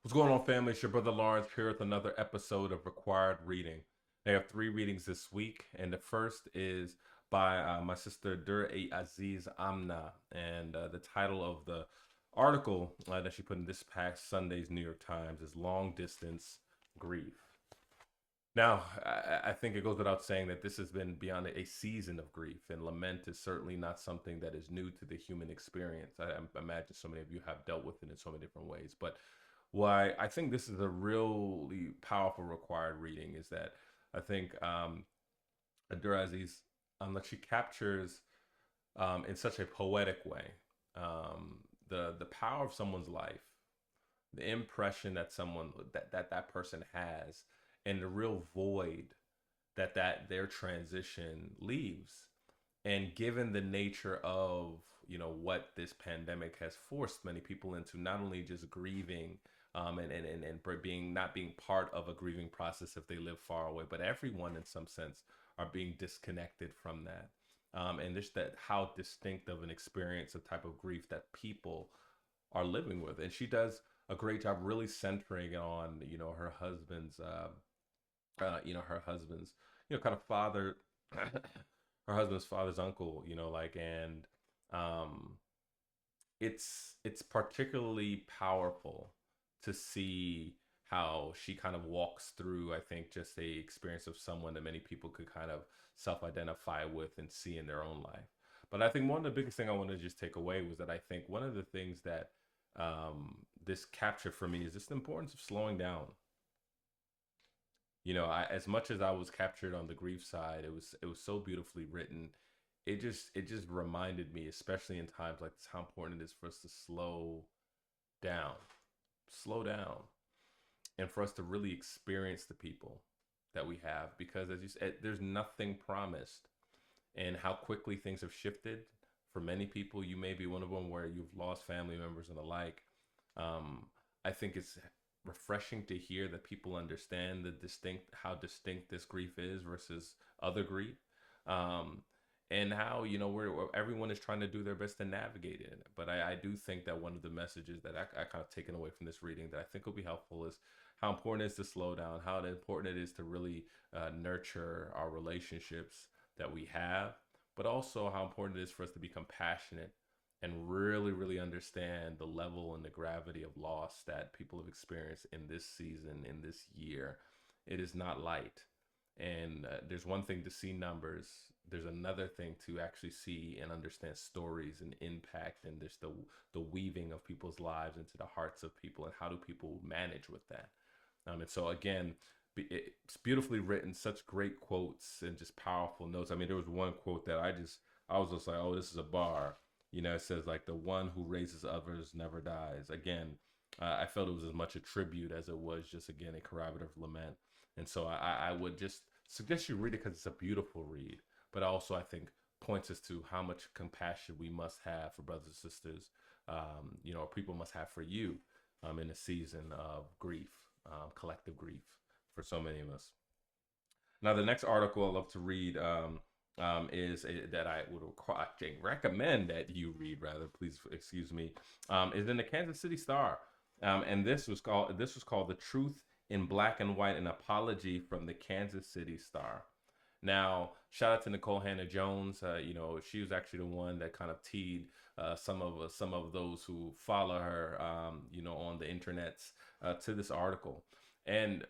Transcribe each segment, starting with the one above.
What's going on, family? It's your brother Lawrence here with another episode of Required Reading. I have three readings this week, and the first is by my sister Dur A Aziz Amna, and the title of the article that she put in this past Sunday's New York Times is "Long Distance Grief." Now, I think it goes without saying that this has been beyond a season of grief, and lament is certainly not something that is new to the human experience. I imagine so many of you have dealt with it in so many different ways. But why I think this is a really powerful required reading is that I think Abdulaziz, like she captures in such a poetic way the power of someone's life, the impression that that person has, and the real void that their transition leaves. And given the nature of what this pandemic has forced many people into, not only just grieving and being not being part of a grieving process if they live far away, but everyone in some sense are being disconnected from that. And just that how distinct of an experience, a type of grief that people are living with. And she does a great job really centering on her husband's her husband's kind of father, her husband's father's uncle, like, and um it's particularly powerful to see how she kind of walks through, I think, just a experience of someone that many people could kind of self-identify with and see in their own life. But I think one of the biggest thing I want to just take away was that I think one of the things that this captured for me is just the importance of slowing down. As much as I was captured on the grief side, it was so beautifully written. It just reminded me, especially in times like this, how important it is for us to down, slow down, and for us to really experience the people that we have. Because as you said, there's nothing promised, and how quickly things have shifted. For many people, you may be one of them where you've lost family members and the like. Um, I think it's refreshing to hear that people understand how distinct this grief is versus other grief, um, and how everyone is trying to do their best to navigate it. But I do think that one of the messages that I kind of taken away from this reading that I think will be helpful is how important it is to slow down, how important it is to really nurture our relationships that we have, but also how important it is for us to be compassionate and really, really understand the level and the gravity of loss that people have experienced in this season, in this year. It is not light. And there's one thing to see numbers, there's another thing to actually see and understand stories and impact, and there's the weaving of people's lives into the hearts of people, and how do people manage with that. And so, again, it's beautifully written, such great quotes and just powerful notes. I mean, there was one quote that I was just like, oh, this is a bar. It says like the one who raises others never dies. Again, I felt it was as much a tribute as it was just, again, a corroborative lament. And so I would just suggest you read it because it's a beautiful read, but also I think points us to how much compassion we must have for brothers and sisters, people must have for you in a season of grief, collective grief for so many of us. Now, the next article I love to read that I would recommend that you read, rather, please excuse me, is in the Kansas City Star, and this was called "The Truth in Black and White: An Apology from the Kansas City Star." Now, shout out to Nicole Hannah Jones. She was actually the one that kind of teed some of those who follow her, on the internets, to this article. And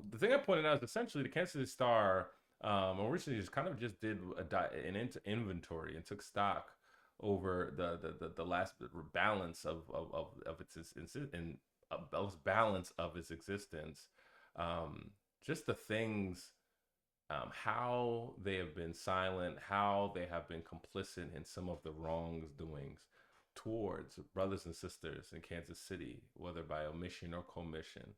the thing I pointed out is essentially the Kansas City Star originally just did an inventory and took stock over the last balance of balance of its existence. Just the things, how they have been silent, how they have been complicit in some of the wrongdoings towards brothers and sisters in Kansas City, whether by omission or commission,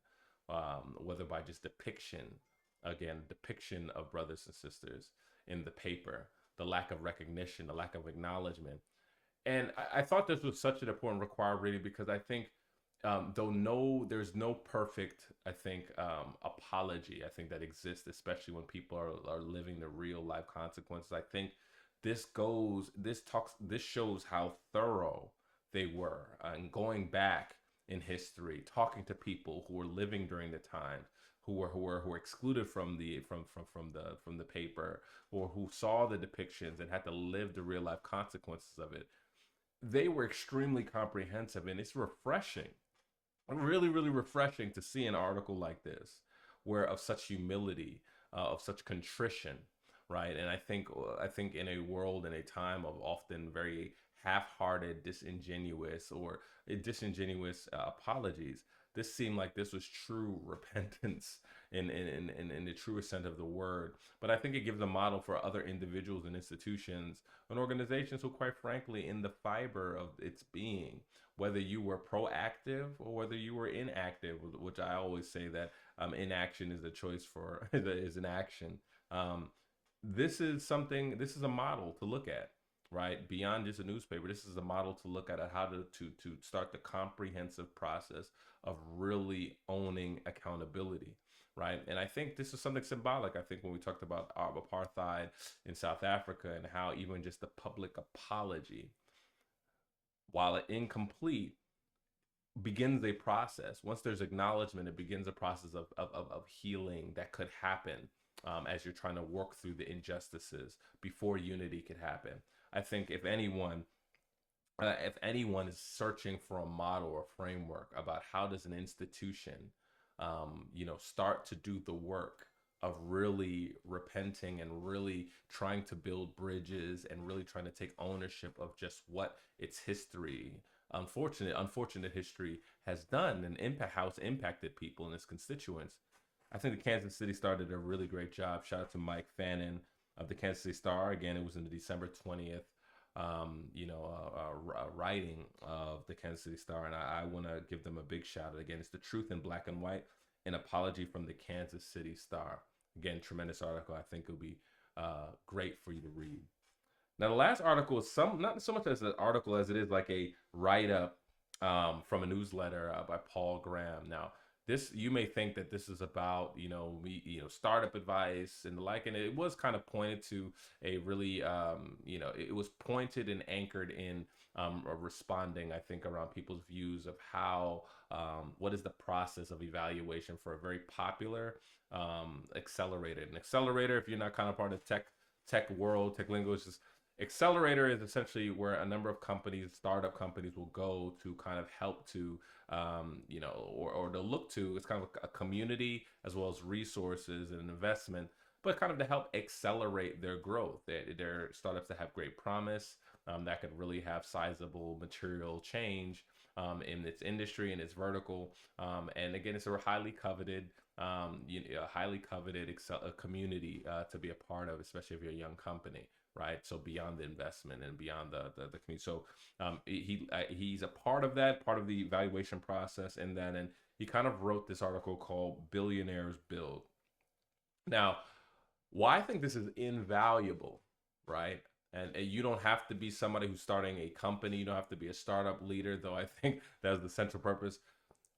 whether by just depiction of brothers and sisters in the paper, the lack of recognition, the lack of acknowledgement. And I thought this was such an important required reading because I think, there's no perfect, I think, apology, I think, that exists, especially when people are living the real life consequences. I think this shows how thorough they were, and going back in history, talking to people who were living during the times, who were excluded from the paper, or who saw the depictions and had to live the real life consequences of it. They were extremely comprehensive, and it's refreshing, really, really refreshing to see an article like this, where of such humility, of such contrition, right? And I think in a world, in a time of often very half-hearted, disingenuous apologies, this seemed like this was true repentance in the truest sense of the word. But I think it gives a model for other individuals and institutions and organizations who, quite frankly, in the fiber of its being, whether you were proactive or whether you were inactive, which I always say that inaction is a choice for is an action. Um, this is a model to look at, right? Beyond just a newspaper, this is a model to look at how to start the comprehensive process of really owning accountability, right? And I think this is something symbolic. I think when we talked about apartheid in South Africa and how even just the public apology, while incomplete, begins a process. Once there's acknowledgement, it begins a process of healing that could happen as you're trying to work through the injustices before unity could happen. I think if anyone is searching for a model or framework about how does an institution, start to do the work of really repenting and really trying to build bridges and really trying to take ownership of just what its history, unfortunate history has done and impact how it's impacted people and its constituents. I think the Kansas City Star did a really great job. Shout out to Mike Fannin of the Kansas City Star. Again, it was in the December 20th writing of the Kansas City Star, and I want to give them a big shout out. Again, it's the truth in black and white, an apology from the Kansas City Star. Again, tremendous article. I think it'll be great for you to read. Now, the last article is not so much as an article as it is like a write up from a newsletter by Paul Graham. Now, this, you may think that this is about startup advice and the like, and it was kind of pointed to a really it was pointed and anchored in responding, I think, around people's views of how what is the process of evaluation for a very popular accelerator. An accelerator, if you're not kind of part of tech world, tech lingo, is just accelerator is essentially where a number of companies, startup companies, will go to kind of help to or to look to. It's kind of a community as well as resources and investment, but kind of to help accelerate their growth. They're startups that have great promise, that could really have sizable material change in its industry and its vertical. And again, it's a highly coveted, community to be a part of, especially if you're a young company, right? So beyond the investment and beyond the community. So he's a part of that, part of the evaluation process, and he kind of wrote this article called "Billionaires Build." Now, why I think this is invaluable, right? And you don't have to be somebody who's starting a company. You don't have to be a startup leader, though I think that's the central purpose.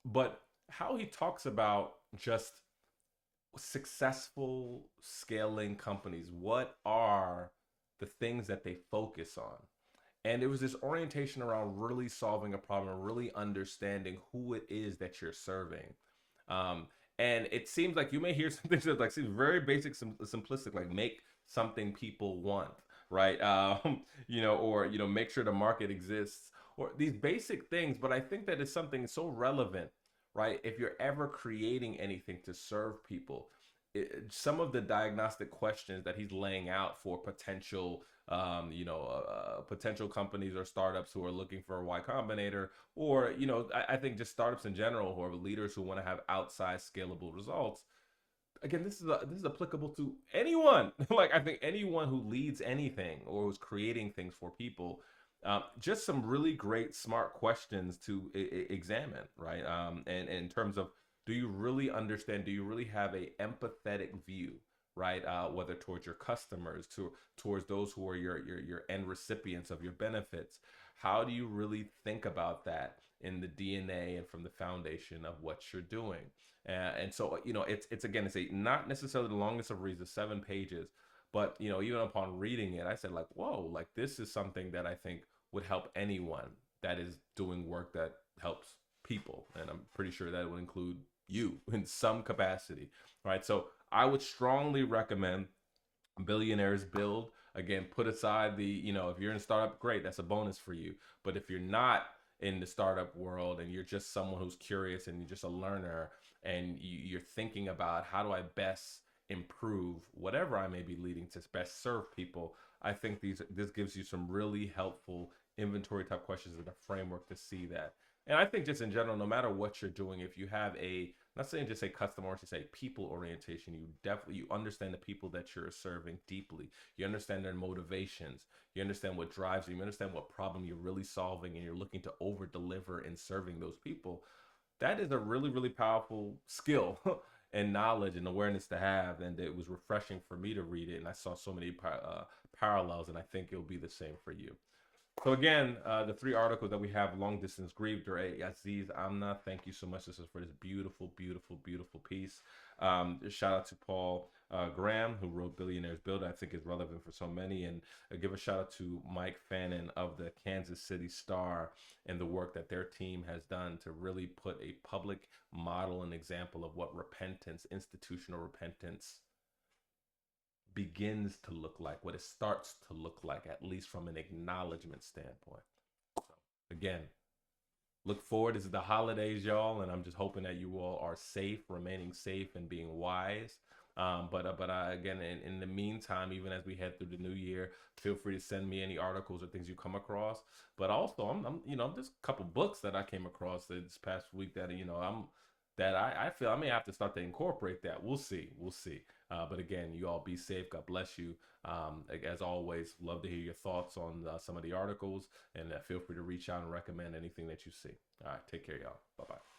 But how he talks about just successful scaling companies. What are the things that they focus on? And it was this orientation around really solving a problem, really understanding who it is that you're serving. Um, and it seems like you may hear some things that like seems very basic, simplistic, like make something people want, right? Or make sure the market exists, or these basic things. But I think that it's something so relevant, right? If you're ever creating anything to serve people, some of the diagnostic questions that he's laying out for potential companies or startups who are looking for a y-combinator, or I think just startups in general who are leaders who want to have outsized scalable results. Again, this is applicable to anyone. Like, I think anyone who leads anything or who's creating things for people. Just some really great, smart questions to examine, right? And in terms of, do you really understand? Do you really have a empathetic view, right? Whether towards your customers, towards those who are your end recipients of your benefits. How do you really think about that in the DNA and from the foundation of what you're doing? And so it's again, it's a not necessarily the longest of reads, 7 pages, but even upon reading it, I said like, whoa, like this is something that I think would help anyone that is doing work that helps people, and I'm pretty sure that would include you in some capacity, right? So I would strongly recommend Billionaires Build. Again, put aside the, if you're in startup, great, that's a bonus for you. But if you're not in the startup world and you're just someone who's curious and you're just a learner and you're thinking about how do I best improve whatever I may be leading to best serve people, I think this gives you some really helpful inventory type questions and a framework to see that. And I think just in general, no matter what you're doing, if you have not saying just say customer orientation, say people orientation, you understand the people that you're serving deeply. You understand their motivations. You understand what drives them. You understand what problem you're really solving, and you're looking to over deliver in serving those people. That is a really, really powerful skill and knowledge and awareness to have. And it was refreshing for me to read it. And I saw so many parallels, and I think it'll be the same for you. So again, the three articles that we have: Long Distance Grief, Dre Aziz Amna. Thank you so much. This is for this beautiful, beautiful, beautiful piece. Shout out to Paul Graham, who wrote Billionaires Build. I think is relevant for so many. And give a shout out to Mike Fannin of the Kansas City Star and the work that their team has done to really put a public model and example of what repentance, institutional repentance, begins to look like, what it starts to look like, at least from an acknowledgement standpoint. So, again, look forward. This is the holidays, y'all, and I'm just hoping that you all are safe, remaining safe, and being wise. Again, in the meantime, even as we head through the new year, feel free to send me any articles or things you come across. But also, I'm there's a couple books that I came across this past week that I feel I may have to start to incorporate that. We'll see. But again, you all be safe. God bless you. As always, love to hear your thoughts on some of the articles, and feel free to reach out and recommend anything that you see. All right, take care, y'all. Bye-bye.